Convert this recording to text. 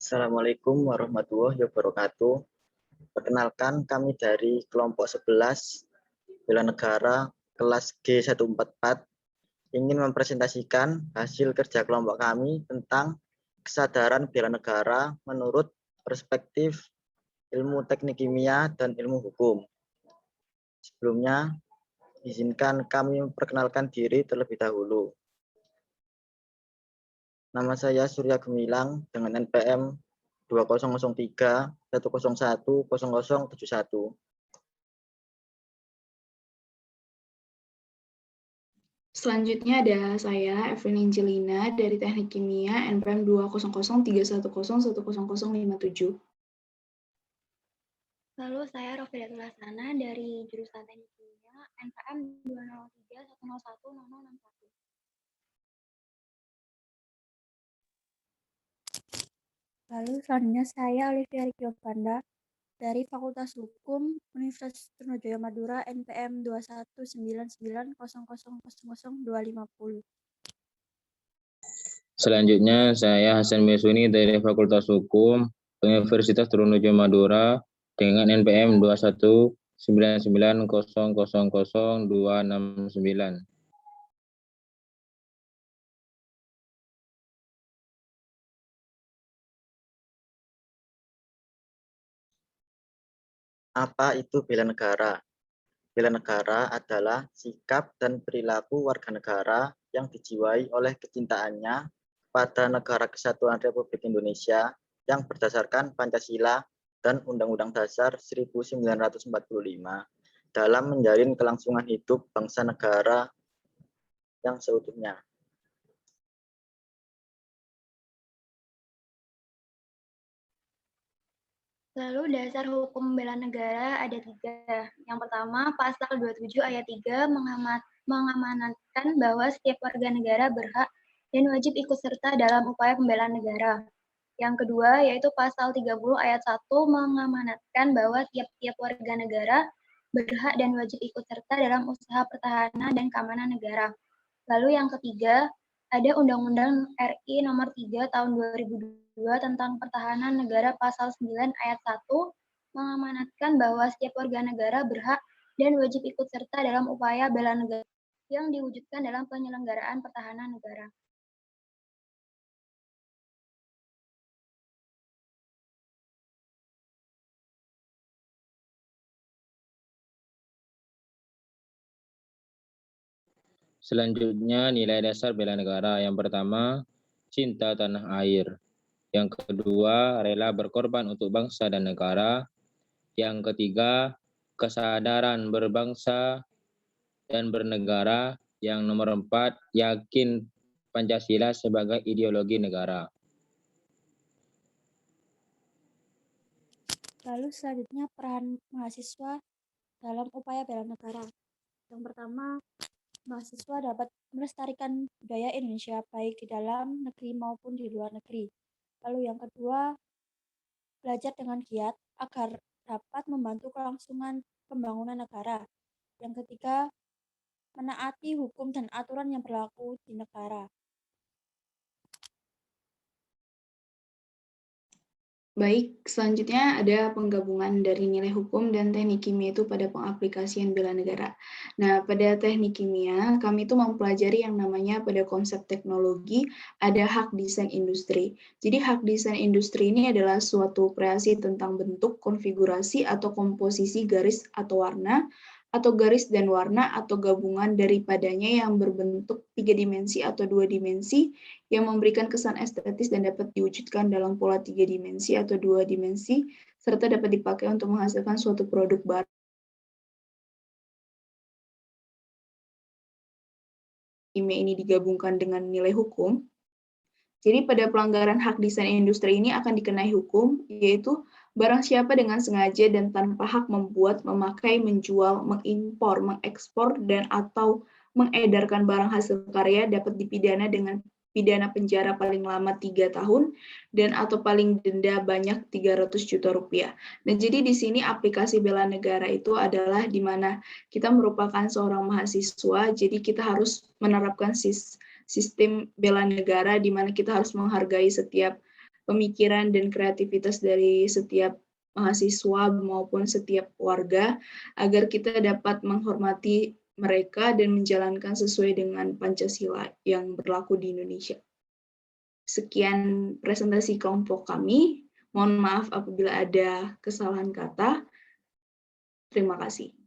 Assalamualaikum warahmatullahi wabarakatuh. Perkenalkan, kami dari kelompok 11 Bela Negara kelas G144 ingin mempresentasikan hasil kerja kelompok kami tentang kesadaran bela negara menurut perspektif ilmu teknik kimia dan ilmu hukum. Sebelumnya, izinkan kami memperkenalkan diri terlebih dahulu. Nama saya Surya Gemilang dengan NPM 2003 101 0071. Selanjutnya ada saya, Evelyn Angelina, dari Teknik Kimia, NPM 20031010057. Lalu saya Rofidatul Hasanah dari jurusan Teknik Kimia, NPM 203101061. Lalu selanjutnya saya Olivia Rikyopanda dari Fakultas Hukum Universitas Trunojoyo Madura NPM 21990000250. Selanjutnya saya Hasan Mesuni dari Fakultas Hukum Universitas Trunojoyo Madura dengan NPM 21990000269. Apa itu bela negara? Bela negara adalah sikap dan perilaku warga negara yang dijiwai oleh kecintaannya pada Negara Kesatuan Republik Indonesia yang berdasarkan Pancasila dan Undang-Undang Dasar 1945 dalam menjalin kelangsungan hidup bangsa negara yang seutuhnya. Lalu dasar hukum bela negara ada 3. Yang pertama, pasal 27 ayat 3 mengamanatkan bahwa setiap warga negara berhak dan wajib ikut serta dalam upaya pembelaan negara. Yang kedua, yaitu pasal 30 ayat 1 mengamanatkan bahwa tiap-tiap warga negara berhak dan wajib ikut serta dalam usaha pertahanan dan keamanan negara. Lalu yang ketiga, ada Undang-Undang RI Nomor 3 Tahun 2002 tentang Pertahanan Negara Pasal 9 Ayat 1 mengamanatkan bahwa setiap warga negara berhak dan wajib ikut serta dalam upaya bela negara yang diwujudkan dalam penyelenggaraan pertahanan negara. Selanjutnya nilai dasar bela negara. Yang pertama, cinta tanah air. Yang kedua, rela berkorban untuk bangsa dan negara. Yang ketiga, kesadaran berbangsa dan bernegara. Yang nomor 4, yakin Pancasila sebagai ideologi negara. Lalu selanjutnya peran mahasiswa dalam upaya bela negara. Yang pertama, mahasiswa dapat melestarikan budaya Indonesia baik di dalam negeri maupun di luar negeri. Lalu yang kedua, belajar dengan giat agar dapat membantu kelangsungan pembangunan negara. Yang ketiga, menaati hukum dan aturan yang berlaku di negara. Baik, selanjutnya ada penggabungan dari nilai hukum dan teknik kimia itu pada pengaplikasian bela negara. Nah, pada teknik kimia, kami itu mempelajari yang namanya pada konsep teknologi, ada hak desain industri. Jadi hak desain industri ini adalah suatu kreasi tentang bentuk, konfigurasi, atau komposisi garis atau warna, atau garis dan warna atau gabungan daripadanya yang berbentuk 3 dimensi atau 2 dimensi yang memberikan kesan estetis dan dapat diwujudkan dalam pola 3 dimensi atau 2 dimensi serta dapat dipakai untuk menghasilkan suatu produk baru. Kimia ini digabungkan dengan nilai hukum. Jadi pada pelanggaran hak desain industri ini akan dikenai hukum, yaitu barang siapa dengan sengaja dan tanpa hak membuat, memakai, menjual, mengimpor, mengekspor, dan atau mengedarkan barang hasil karya dapat dipidana dengan pidana penjara paling lama 3 tahun dan atau paling denda banyak 300 juta rupiah. Nah, jadi di sini aplikasi bela negara itu adalah di mana kita merupakan seorang mahasiswa, jadi kita harus menerapkan sistem bela negara di mana kita harus menghargai setiap pemikiran dan kreativitas dari setiap mahasiswa maupun setiap warga agar kita dapat menghormati mereka dan menjalankan sesuai dengan Pancasila yang berlaku di Indonesia. Sekian presentasi kelompok kami. Mohon maaf apabila ada kesalahan kata. Terima kasih.